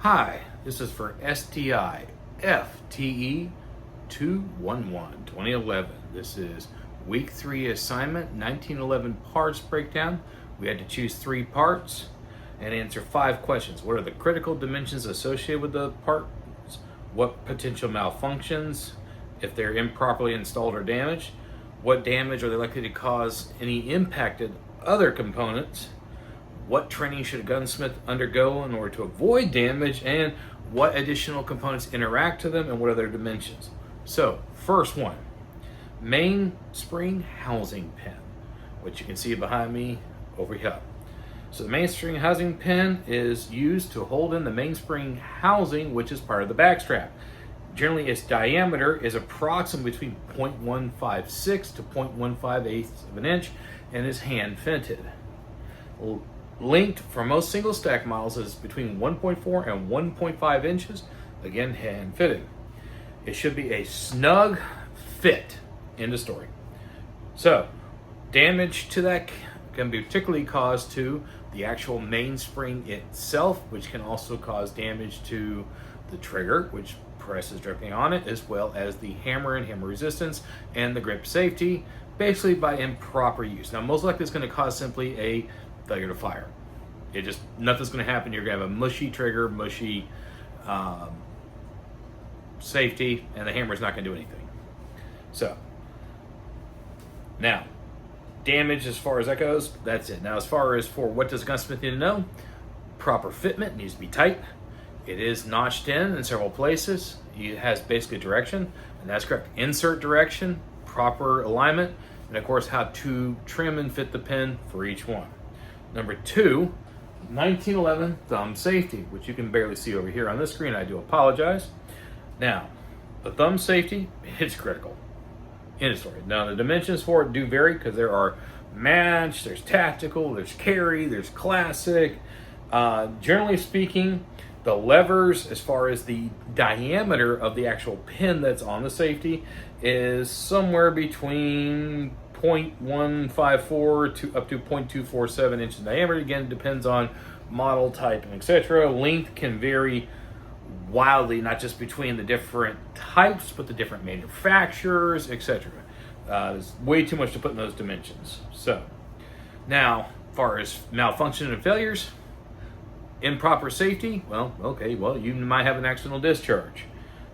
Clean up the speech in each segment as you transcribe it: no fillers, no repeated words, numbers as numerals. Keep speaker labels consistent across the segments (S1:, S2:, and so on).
S1: Hi, this is for SDI FTE 2011. This is week 3 assignment, 1911 parts breakdown. We had to choose 3 parts and answer 5 questions. What are the critical dimensions associated with the parts? What potential malfunctions, if they're improperly installed or damaged? What damage are they likely to cause any impacted other components? What training should a gunsmith undergo in order to avoid damage, and what additional components interact to them, and what are their dimensions? So, first one, mainspring housing pin, which you can see behind me over here. So the mainspring housing pin is used to hold in the mainspring housing, which is part of the backstrap. Generally, its diameter is approximately between 0.156 to 0.158 of an inch and is hand fitted. Length for most single stack models is between 1.4 and 1.5 inches, again hand fitted. It should be a snug fit. End of story. So, damage to that can be particularly caused to the actual mainspring itself, which can also cause damage to the trigger, which presses directly on it, as well as the hammer and hammer resistance and the grip safety, basically by improper use. Now, most likely it's going to cause simply a failure to fire. Nothing's going to happen. You're going to have a mushy trigger, mushy safety, and the hammer's not going to do anything. So, now, damage as far as that goes, that's it. Now, as far as for what does a gunsmith need to know, proper fitment needs to be tight. It is notched in several places. It has basically direction, and that's correct. Insert direction, proper alignment, and of course how to trim and fit the pin for each one. Number 2, 1911 thumb safety, which you can barely see over here on this screen. I do apologize. Now, the thumb safety, it's critical. End of story. Now, the dimensions for it do vary because there are match, there's tactical, there's carry, there's classic. Generally speaking, the levers, as far as the diameter of the actual pin that's on the safety, is somewhere between 0.154 to up to 0.247 inches in diameter. Again, depends on model type and etc. Length can vary wildly, not just between the different types, but the different manufacturers, etc. There's way too much to put in those dimensions. So, now, as far as malfunction and failures, improper safety, you might have an accidental discharge.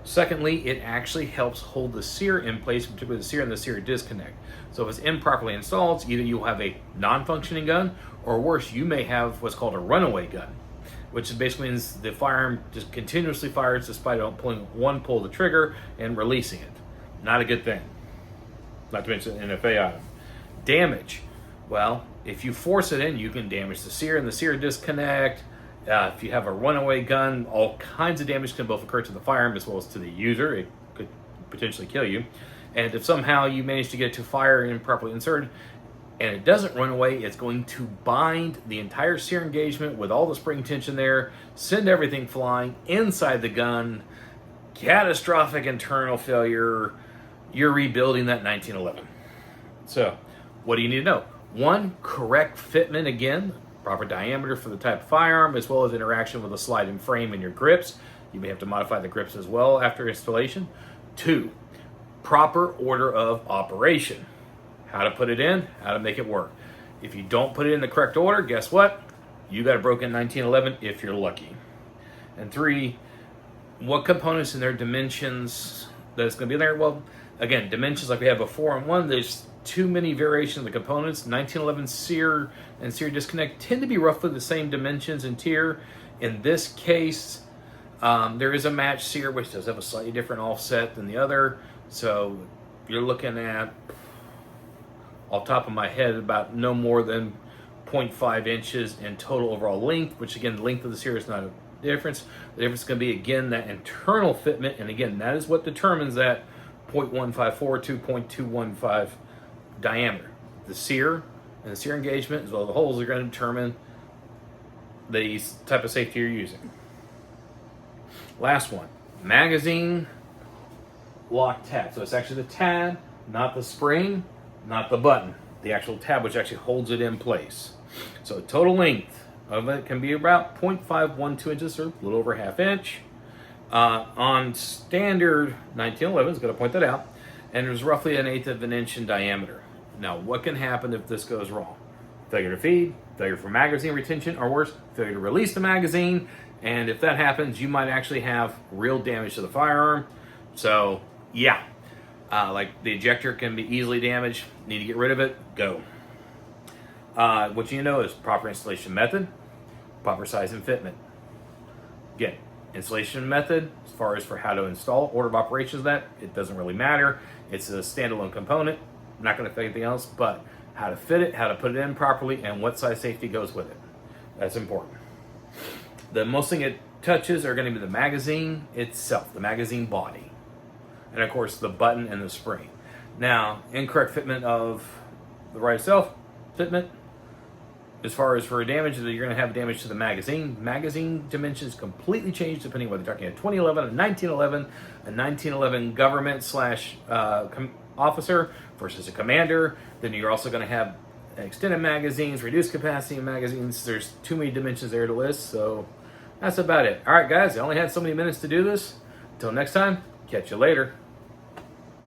S1: Secondly, it actually helps hold the sear in place, particularly the sear and the sear disconnect. So if it's improperly installed, either you'll have a non-functioning gun, or worse, you may have what's called a runaway gun, which basically means the firearm just continuously fires despite pull of the trigger and releasing it. Not a good thing. Not to mention an NFA item. Damage. Well, if you force it in, you can damage the sear and the sear disconnect. If you have a runaway gun, all kinds of damage can both occur to the firearm as well as to the user. It could potentially kill you. And if somehow you manage to get it to fire and improperly inserted, and it doesn't run away, it's going to bind the entire sear engagement with all the spring tension there, send everything flying inside the gun, catastrophic internal failure. You're rebuilding that 1911. So, what do you need to know? 1, correct fitment again, proper diameter for the type of firearm, as well as interaction with the sliding frame and your grips. You may have to modify the grips as well after installation. 2, proper order of operation. How to put it in, how to make it work. If you don't put it in the correct order, guess what? You got a broken 1911 if you're lucky. And 3, what components and their dimensions that's going to be there? Well, again, dimensions like we had before. And 1, there's too many variations of the components. 1911 sear and sear disconnect tend to be roughly the same dimensions and tier. In this case, there is a match sear which does have a slightly different offset than the other. So you're looking at, off the top of my head, about no more than 0.5 inches in total overall length, which again, the length of the sear is not a difference. The difference is going to be, again, that internal fitment, and again, that is what determines that 0.154 to 0.215 diameter. The sear and the sear engagement, as well as the holes, are going to determine the type of safety you're using. Last one, magazine lock tab. So it's actually the tab, not the spring, not the button. The actual tab which actually holds it in place. So total length of it can be about 0.512 inches, or a little over ½ inch. On standard 1911, is going to point that out, and there's roughly 1/8 of an inch in diameter. Now, what can happen if this goes wrong? Failure to feed, failure for magazine retention, or worse, failure to release the magazine. And if that happens, you might actually have real damage to the firearm. So, yeah, like the ejector can be easily damaged. Need to get rid of it, go. What you know is proper installation method, proper size and fitment. Again, installation method, as far as for how to install, order of operations of that, it doesn't really matter. It's a standalone component, not going to affect anything else, but how to fit it, how to put it in properly, and what size safety goes with it. That's important. The most thing it touches are going to be the magazine itself, the magazine body, and of course the button and the spring. Now, incorrect fitment of the right itself, fitment, as far as for damage, you're going to have damage to the magazine. Magazine dimensions completely change depending whether you're talking a 2011, a 1911, a 1911 government slash officer versus a commander. Then you're also going to have extended magazines, reduced capacity magazines. There's too many dimensions there to list, so that's about it. All right, guys, I only had so many minutes to do this. Until next time, catch you later.